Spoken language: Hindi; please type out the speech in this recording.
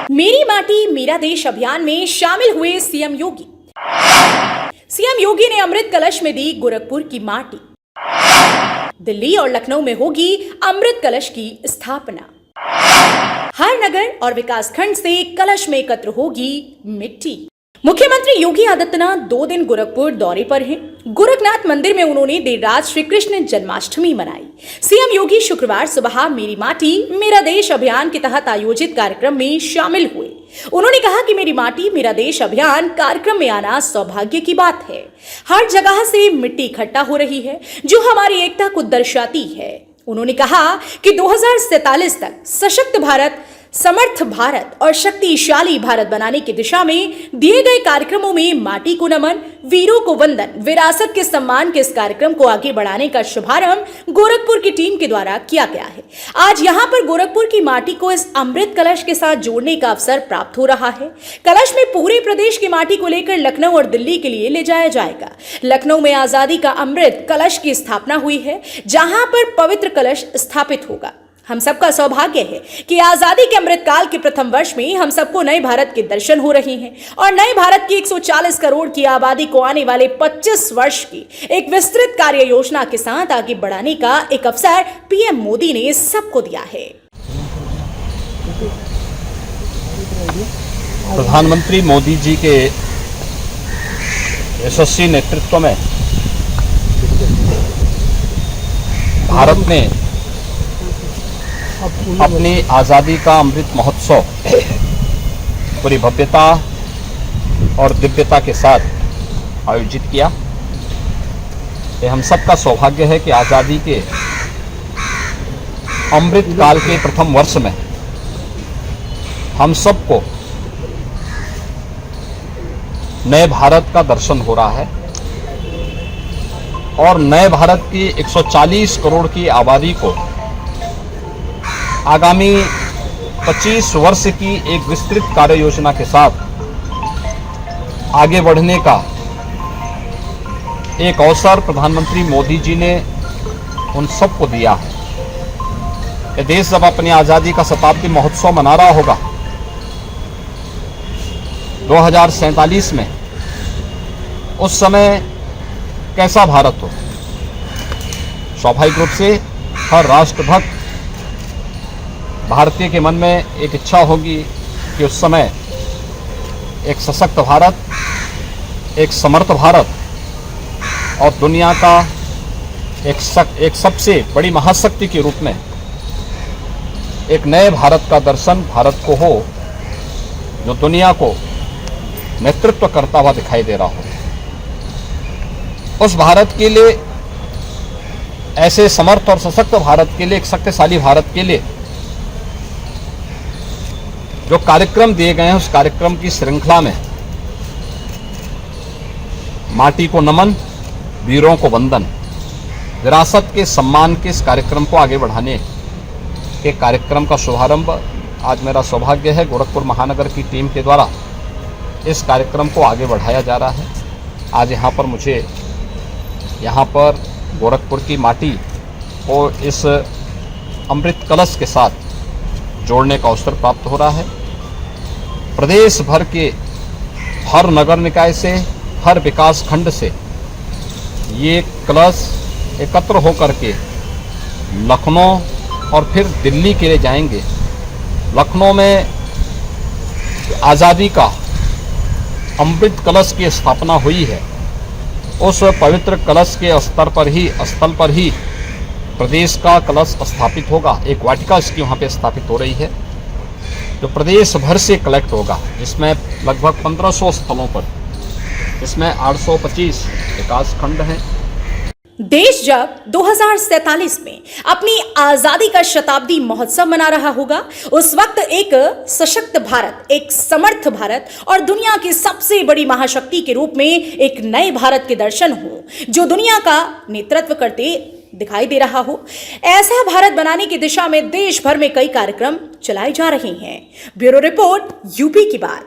मेरी माटी मेरा देश अभियान में शामिल हुए सीएम योगी। सीएम योगी ने अमृत कलश में दी गोरखपुर की माटी। दिल्ली और लखनऊ में होगी अमृत कलश की स्थापना। हर नगर और विकासखंड से कलश में एकत्र होगी मिट्टी। मुख्यमंत्री योगी आदित्यनाथ 2 दिन गोरखपुर दौरे पर हैं। गोरखनाथ मंदिर में उन्होंने देर रात श्री कृष्ण जन्माष्टमी मनाई। सीएम योगी शुक्रवार सुबह मेरी माटी मेरा देश अभियान के तहत आयोजित कार्यक्रम में शामिल हुए। उन्होंने कहा कि मेरी माटी मेरा देश अभियान कार्यक्रम में आना सौभाग्य की बात है। हर जगह से मिट्टी इकट्ठा हो रही है जो हमारी एकता को दर्शाती है। उन्होंने कहा कि 2047 तक सशक्त भारत, समर्थ भारत और शक्तिशाली भारत बनाने की दिशा में दिए गए कार्यक्रमों में माटी को नमन, वीरों को वंदन, विरासत के सम्मान के इस कार्यक्रम को आगे बढ़ाने का शुभारंभ गोरखपुर की टीम के द्वारा किया गया है। आज यहां पर गोरखपुर की माटी को इस अमृत कलश के साथ जोड़ने का अवसर प्राप्त हो रहा है। कलश में पूरे प्रदेश की माटी को लेकर लखनऊ और दिल्ली के लिए ले जाया जाएगा। लखनऊ में आजादी का अमृत कलश की स्थापना हुई है, जहां पर पवित्र कलश स्थापित होगा। हम सबका सौभाग्य है कि आजादी के अमृत काल के प्रथम वर्ष में हम सबको नए भारत के दर्शन हो रहे हैं और नए भारत की 140 करोड़ की आबादी को आने वाले 25 वर्ष की एक विस्तृत कार्य योजना के साथ आगे बढ़ाने का एक अवसर पीएम मोदी ने सबको दिया है। प्रधानमंत्री मोदी जी के यशस्वी नेतृत्व में भारत ने अपनी आज़ादी का अमृत महोत्सव पूरी भव्यता और दिव्यता के साथ आयोजित किया। ये हम सबका सौभाग्य है कि आज़ादी के अमृत काल के प्रथम वर्ष में हम सबको नए भारत का दर्शन हो रहा है और नए भारत की 140 करोड़ की आबादी को आगामी 25 वर्ष की एक विस्तृत कार्य योजना के साथ आगे बढ़ने का एक अवसर प्रधानमंत्री मोदी जी ने उन सबको दिया है। ये देश जब अपनी आज़ादी का शताब्दी महोत्सव मना रहा होगा 2047 में, उस समय कैसा भारत हो? स्वाभाविक रूप से हर राष्ट्रभक्त भारतीय के मन में एक इच्छा होगी कि उस समय एक सशक्त भारत, एक समर्थ भारत और दुनिया का एक सबसे बड़ी महाशक्ति के रूप में एक नए भारत का दर्शन भारत को हो, जो दुनिया को नेतृत्व करता हुआ दिखाई दे रहा हो। उस भारत के लिए, ऐसे समर्थ और सशक्त भारत के लिए, एक शक्तिशाली भारत के लिए जो कार्यक्रम दिए गए हैं, उस कार्यक्रम की श्रृंखला में माटी को नमन, वीरों को वंदन, विरासत के सम्मान के इस कार्यक्रम को आगे बढ़ाने के कार्यक्रम का शुभारंभ आज मेरा सौभाग्य है गोरखपुर महानगर की टीम के द्वारा इस कार्यक्रम को आगे बढ़ाया जा रहा है। आज यहाँ पर मुझे गोरखपुर की माटी को इस अमृत कलश के साथ जोड़ने का अवसर प्राप्त हो रहा है। प्रदेश भर के हर नगर निकाय से, हर विकास खंड से ये कलश एकत्र होकर के लखनऊ और फिर दिल्ली के लिए जाएंगे। लखनऊ में आज़ादी का अमृत कलश की स्थापना हुई है, उस पवित्र कलश के स्थल पर ही प्रदेश का कलश स्थापित होगा। एक वाटिका इसकी वहाँ पे स्थापित हो रही है जो प्रदेश भर से कलेक्ट होगा, जिसमें लगभग 1500 स्थलों पर, इसमें 825 विकास खंड हैं। देश जब 2047 में अपनी आजादी का शताब्दी महोत्सव मना रहा होगा, उस वक्त एक सशक्त भारत, एक समर्थ भारत और दुनिया की सबसे बड़ी महाशक्ति के रूप में एक नए भारत के दर्शन हो, जो दुनिया का नेतृत्व करते दिखाई दे रहा हो। ऐसा भारत बनाने की दिशा में देश भर में कई कार्यक्रम चलाए जा रहे हैं। ब्यूरो रिपोर्ट, यूपी की बात।